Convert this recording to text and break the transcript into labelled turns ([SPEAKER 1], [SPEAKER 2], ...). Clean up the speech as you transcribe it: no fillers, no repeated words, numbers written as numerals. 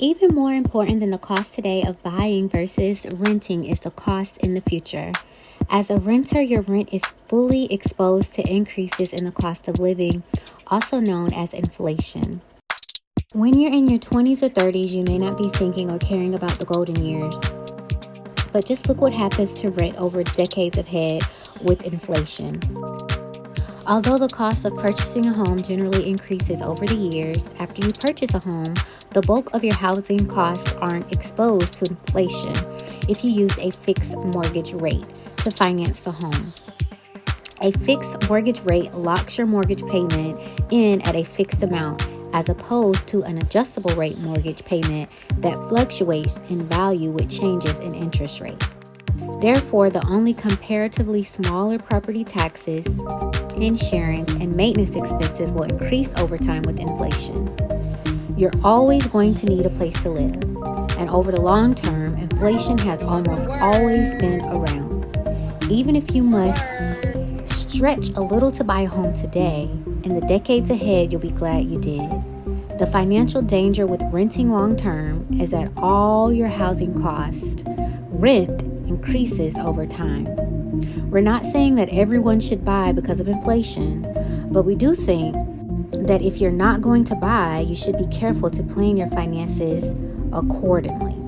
[SPEAKER 1] Even more important than the cost today of buying versus renting is the cost in the future. As a renter, your rent is fully exposed to increases in the cost of living, also known as inflation. When you're in your 20s or 30s, you may not be thinking or caring about the golden years. But just look what happens to rent over decades ahead with inflation. Although the cost of purchasing a home generally increases over the years, after you purchase a home, the bulk of your housing costs aren't exposed to inflation if you use a fixed mortgage rate to finance the home. A fixed mortgage rate locks your mortgage payment in at a fixed amount, as opposed to an adjustable rate mortgage payment that fluctuates in value with changes in interest rate. Therefore, the only comparatively smaller property taxes, insurance, and maintenance expenses will increase over time with inflation. You're always going to need a place to live, and over the long term, inflation has almost always been around. Even if you must stretch a little to buy a home today, in the decades ahead, you'll be glad you did. The financial danger with renting long term is that all your housing cost, rent, increases over time. We're not saying that everyone should buy because of inflation, but we do think that if you're not going to buy, you should be careful to plan your finances accordingly.